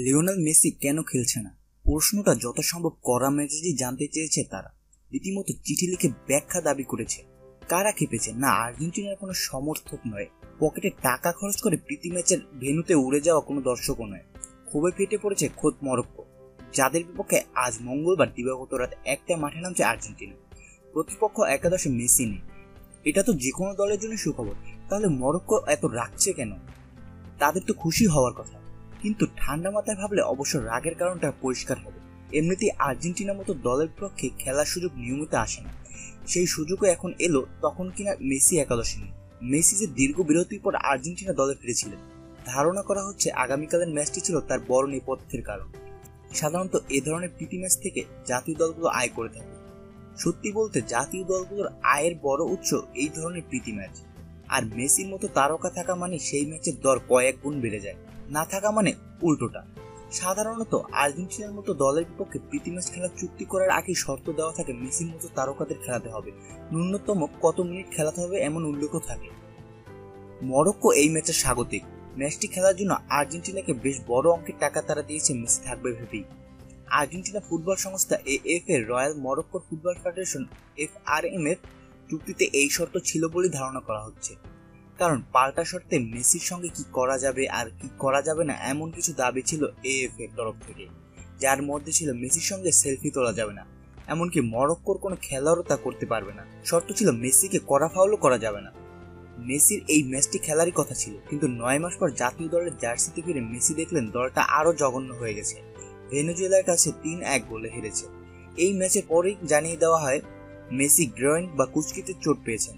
Lionel Messi কেন খেলছে না? প্রশ্নটা যত সম্ভব কড়া মেজাজেই জানতে চেয়েছে তারা। রীতিমতো চিঠি লিখে ব্যাখ্যা দাবি করেছে। কারা খেপেছে? না আর্জেন্টিনার কোনো সমর্থক নয়, পকেটে টাকা খরচ করে প্রীতি ম্যাচের ভেন্যুতে উড়ে যাওয়া কোনো দর্শকও নয়। ক্ষোভে ফেটে পড়েছে খোদ মরক্কো, যাদের বিপক্ষে আজ মঙ্গলবার দিবাগত রাত 1টায় মাঠে নামছে আর্জেন্টিনা। প্রতিপক্ষ একাদশে মেসি নেই। এটা তো যে কোনো দলের জন্য সুখবর। তাহলে মরক্কো এত রাগছে কেন? তাদের তো খুশি হওয়ার কথা। কিন্তু ঠান্ডা মাথায় ভাবলে অবশ্য রাগের কারণটা পরিষ্কার হবে। এমনিতেই আর্জেন্টিনার মতো দলের পক্ষে খেলার সুযোগ নিয়মিত আসে না। সেই সুযোগও এখন এলো তখন কিনা মেসি একাদশে নেই। মেসি যে দীর্ঘ বিরতির পর আর্জেন্টিনা দলে ফিরেছিলেন, ধারণা করা হচ্ছে আগামীকালের ম্যাচটি ছিল তার বড় নেপথ্যের কারণ। সাধারণত এ ধরনের প্রীতি ম্যাচ থেকে জাতীয় দলগুলো আয় করে থাকে। সত্যি বলতে জাতীয় দলগুলোর আয়ের বড় উৎস এই ধরনের প্রীতি ম্যাচ। আর মেসির মতো তারকা থাকা মানে সেই ম্যাচের দর কয়েক গুণ বেড়ে যায়, না থাকা মানে উল্টোটা। সাধারণত আর্জেন্টিনার মতো দলের বিপক্ষে প্রীতি ম্যাচ খেলার চুক্তি করার আগে শর্ত দেওয়া থাকে মেসির মতো তারকাদের খেলাতে হবে, ন্যূনতম কত মিনিট খেলাতে হবে এমন উল্লেখও থাকে। মরক্কো এই ম্যাচের স্বাগতিক। ম্যাচটি খেলার জন্য আর্জেন্টিনাকে বেশ বড় অঙ্কের টাকা তারা দিয়েছে মেসি থাকবে ভেবেই। আর্জেন্টিনা ফুটবল সংস্থা এএফএ রয়্যাল মরক্কোর ফুটবল ফেডারেশন এফআরএম এর চুক্তিতে এই শর্ত ছিল বলে ধারণা করা হচ্ছে। কারণ পাল্টা শর্তে মেসির সঙ্গে কি করা যাবে আর কি করা যাবে না এমন কিছু দাবি ছিল এএফএ এর তরফ থেকে, যার মধ্যে ছিল মেসির সঙ্গে সেলফি তোলা যাবে না, এমনকি মরক্কোর কোনো খেলোয়াড়ও তা করতে পারবে না। শর্ত ছিল মেসিকে কড়া ফাউলও করা যাবে না। মেসির এই ম্যাচটি খেলারই কথা ছিল, কিন্তু 9 মাস পর জাতীয় দলের জার্সিতে ফিরে মেসি দেখলেন দলটা আরো জঘন্য হয়ে গেছে। ভেনেজুয়েলার কাছে 3-1 গোলে হেরেছে। এই ম্যাচের পরেই জানিয়ে দেওয়া হয় মেসি গ্রয়েন বা কুচকিতে চোট পেয়েছেন,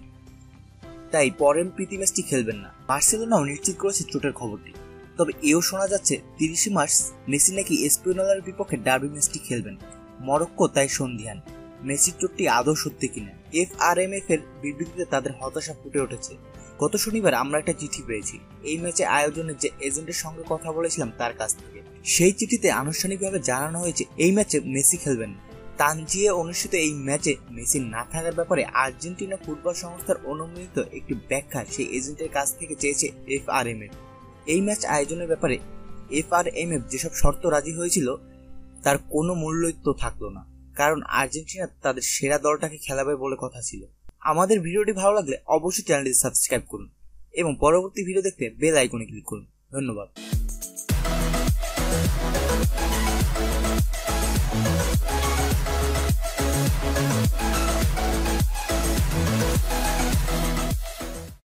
তাই পরের প্রীতি ম্যাচটি খেলবেন না। বার্সেলোনাও নিশ্চিত করেছে চোটের খবরটি। তবে এও শোনা যাচ্ছে 30 মার্চ মেসি নাকি এসপিনালের বিপক্ষে ডার্বি ম্যাচটি খেলবেন। মরক্কো তাই সন্দিহান মেসির চোটটি আদৌ সত্যি কিনা। এফআরএমএফ এর বিবৃতিতে তাদের হতাশা ফুটে উঠেছে। গত শনিবার আমরা একটা চিঠি পেয়েছি এই ম্যাচে আয়োজনের যে এজেন্টের সঙ্গে কথা বলেছিলাম তার কাছ থেকে। সেই চিঠিতে আনুষ্ঠানিকভাবে জানানো হয়েছে এই ম্যাচে মেসি খেলবেন। তানজিয়ে অনুষ্ঠিত এই ম্যাচে মেসি না থাকার ব্যাপারে আর্জেন্টিনা ফুটবল সংস্থার অনুমোদিত একটি ব্যাখ্যা সেই এজেন্টের কাছ থেকে চেয়েছে এফআরএমএফ। এই ম্যাচ আয়োজনের ব্যাপারে এফআরএমএফ যেসব শর্ত রাজি হয়েছিল তার কোনো মূল্যই তো থাকলো না, কারণ আর্জেন্টিনা তাদের সেরা দলটাকে খেলাবে বলে কথা ছিল। আমাদের ভিডিওটি ভালো লাগলে অবশ্যই চ্যানেলটি সাবস্ক্রাইব করুন এবং পরবর্তী ভিডিও দেখতে বেল আইকনে ক্লিক করুন। ধন্যবাদ।